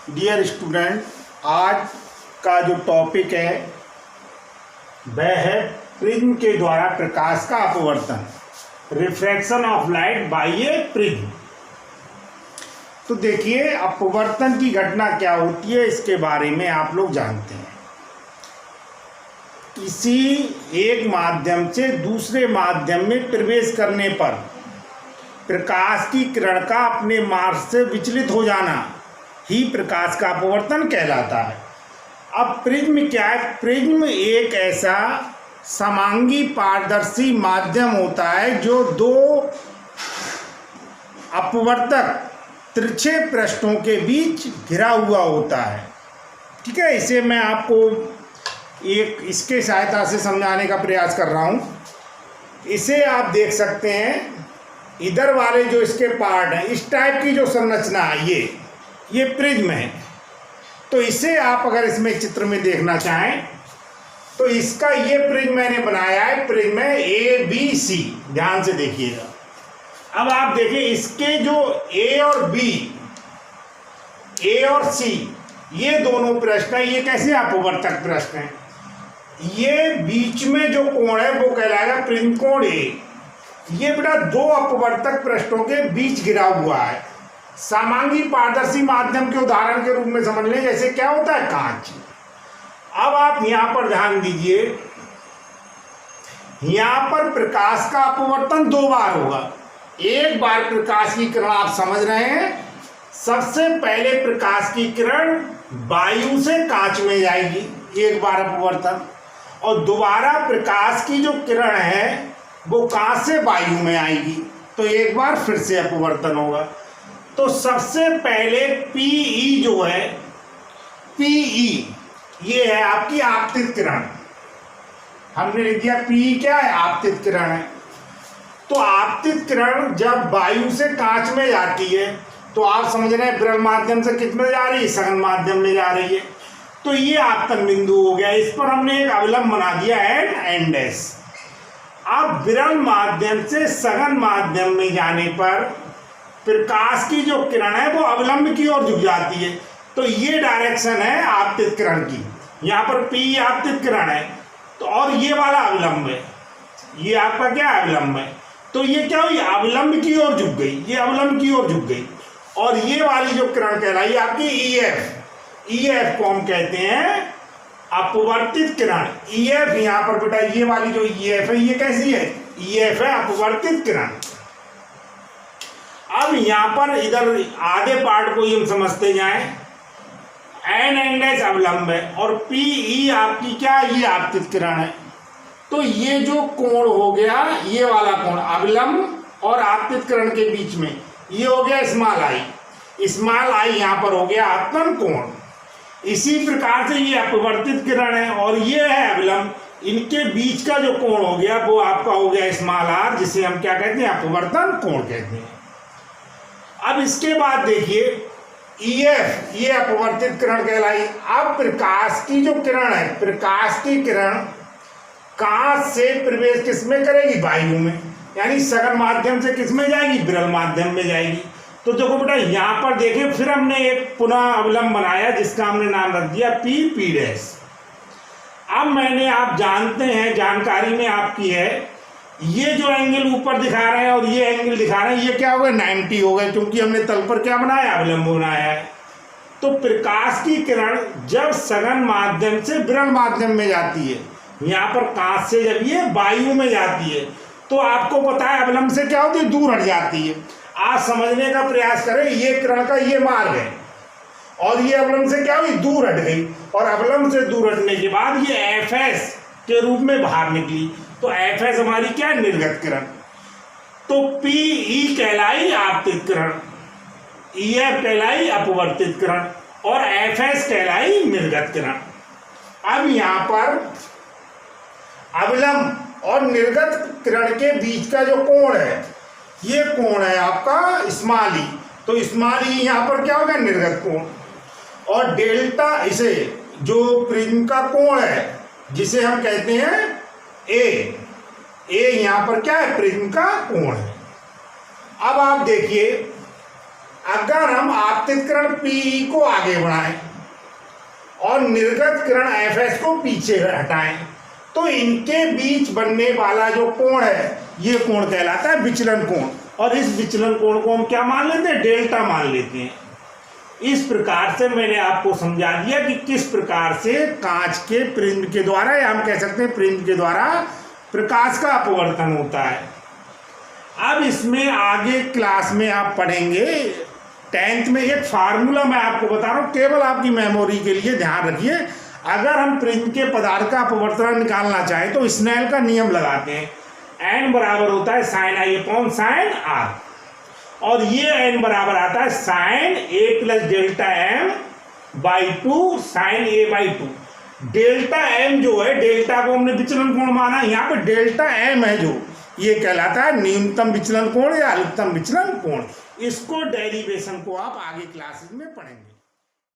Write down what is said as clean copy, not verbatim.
Dear student, आज का जो टॉपिक है वह है प्रिज्म के द्वारा प्रकाश का अपवर्तन, refraction of light by A prism. तो देखिए, अपवर्तन की घटना क्या होती है इसके बारे में आप लोग जानते हैं। किसी एक माध्यम से दूसरे माध्यम में प्रवेश करने पर प्रकाश की किरण का अपने मार्ग से विचलित हो जाना ही प्रकाश का अपवर्तन कहलाता है। अब प्रिज्म क्या है? प्रिज्म एक ऐसा समांगी पारदर्शी माध्यम होता है जो दो अपवर्तक तिरछे पृष्ठों के बीच घिरा हुआ होता है। ठीक है, इसे मैं आपको एक इसके सहायता से समझाने का प्रयास कर रहा हूँ। इसे आप देख सकते हैं, इधर वाले जो इसके पार्ट हैं, इस टाइप की जो संरचना है, ये प्रिज्म है। तो इसे आप अगर इसमें चित्र में देखना चाहें तो इसका ये प्रिज्म मैंने बनाया है, प्रिज्म है ABC। ध्यान से देखिएगा। अब आप देखिए, इसके जो A और B, A और C, ये दोनों पृष्ठ हैं, ये कैसे अपवर्तक पृष्ठ हैं। ये बीच में जो कोण है वो कहलाएगा प्रिज्म कोण A। ये बेटा दो अपवर्तक पृष्ठों के बीच गिरा हुआ है। समांगी पारदर्शी माध्यम के उदाहरण के रूप में समझ लें, जैसे क्या होता है, कांच। अब आप यहां पर ध्यान दीजिए, यहां पर प्रकाश का अपवर्तन दो बार होगा। एक बार प्रकाश की किरण आप समझ रहे हैं, सबसे पहले प्रकाश की किरण वायु से कांच में जाएगी, एक बार अपवर्तन, और दोबारा प्रकाश की जो किरण है वो कांच से वायु में आएगी, तो एक बार फिर से अपवर्तन होगा। तो सबसे पहले PE जो है, PE ये है आपकी आपतित किरण। हमने लिख दिया PE क्या है, आपतित किरण है। तो आपतित किरण जब वायु से कांच में जाती है तो आप समझ रहे हैं विरल माध्यम से किस में जा रही है, सघन माध्यम में जा रही है। तो ये आपतन बिंदु हो गया, इस पर हमने एक अवलंब बना दिया एंड डैश। अब विरल माध्यम से सघन माध्यम में जाने पर प्रकाश की जो किरण है वो अवलंब की ओर झुक जाती है। तो ये डायरेक्शन है आपतित किरण की। यहाँ पर P आपतित किरण है, तो और ये वाला अवलंब है, ये आपका क्या अवलंब है। तो ये क्या हुई, अवलंब की ओर झुक गई, ये अवलंब की ओर झुक गई। और ये वाली जो किरण कहलाई आपकी EF को हम कहते हैं अपवर्तित किरण। EF यहाँ पर बेटा ये वाली जो EF है, ये कैसी है, EF है अपवर्तित किरण। अब यहाँ पर इधर आधे पार्ट को हम समझते जाएं, एंड डैश अवलंब है और PE आपकी क्या, ये आपतित किरण है। तो ये जो कोण हो गया, ये वाला कोण अवलंब और आपतित किरण के बीच में, ये हो गया स्मॉल आई यहाँ पर हो गया आपतन कोण। इसी प्रकार से ये अपवर्तित किरण है और ये है अवलंब, इनके बीच का जो कोण हो गया वो आपका हो गया स्मॉल r, जिसे हम क्या कहते हैं, अपवर्तन कोण कहते हैं। अब इसके बाद देखिए EF, ये अपवर्तित किरण कहलाई। अब प्रकाश की जो किरण है, प्रकाश की किरण कांच से प्रवेश किसमें करेगी, वायु में, यानी सघन माध्यम से किसमें जाएगी, विरल माध्यम में जाएगी। तो देखो बेटा यहाँ पर देखिए, फिर हमने एक पुनः अवलंब बनाया जिसका हमने नाम रख दिया P डैश। अब मैंने, आप जानते हैं, जानकारी में आपकी है, ये जो एंगल ऊपर दिखा रहे हैं और ये एंगल दिखा रहे हैं, ये क्या हो गए, 90 हो गए, क्योंकि हमने तल पर क्या बनाया, अवलंब बनाया है। तो प्रकाश की किरण जब सघन माध्यम से विरल माध्यम में जाती है, यहाँ पर कांच से जब ये वायु में जाती है, तो आपको पता है अवलंब से क्या होती है, दूर हट जाती है। आज समझने का प्रयास करें, ये किरण का ये मार्ग है और ये अवलंब से क्या हुई, दूर हट गई, और अवलंब से दूर हटने के बाद ये FS के रूप में बाहर निकली। तो FS हमारी क्या है, निर्गत किरण। तो PE कहलाई आपतित किरण, EF कहलाई अपवर्तित किरण और FS कहलाई निर्गत किरण। अब यहाँ पर अवलंब और निर्गत किरण के बीच का जो कोण है, ये कोण है आपका स्मॉल ई। तो स्मॉल ई यहाँ पर क्या होगा, निर्गत कोण, और डेल्टा, इसे जो प्रिज्म का कोण है जिसे हम कहते हैं A यहाँ पर क्या है, प्रिज्म का कोण है। अब आप देखिए, अगर हम आपतित किरण पीई को आगे बढ़ाएं और निर्गत किरण एफएस को पीछे हटाएं तो इनके बीच बनने वाला जो कोण है ये कोण कहलाता है विचलन कोण। और इस विचलन कोण को हम क्या मान लेते हैं? डेल्टा मान लेते हैं। इस प्रकार से मैंने आपको समझा दिया कि किस प्रकार से कांच के प्रिज्म के द्वारा, या हम कह सकते हैं प्रिज्म के द्वारा, प्रकाश का अपवर्तन होता है। अब इसमें आगे क्लास में आप पढ़ेंगे 10th में एक फार्मूला मैं आपको बता रहा हूँ, केवल आपकी मेमोरी के लिए ध्यान रखिए। अगर हम प्रिज्म के पदार्थ का अपवर्तन निकालना चाहें तो स्नेल का नियम लगाते हैं, n बराबर होता है sine I upon sine R, और ये n बराबर आता है sine a plus delta m by 2 sine a by 2। Delta m जो है, डेल्टा को हमने विचलन कोण माना, यहाँ पे डेल्टा m है जो, ये कहलाता है न्यूनतम विचलन कोण या अधिकतम विचलन कोण। इसको डेरिवेशन को आप आगे क्लासेस में पढ़ेंगे।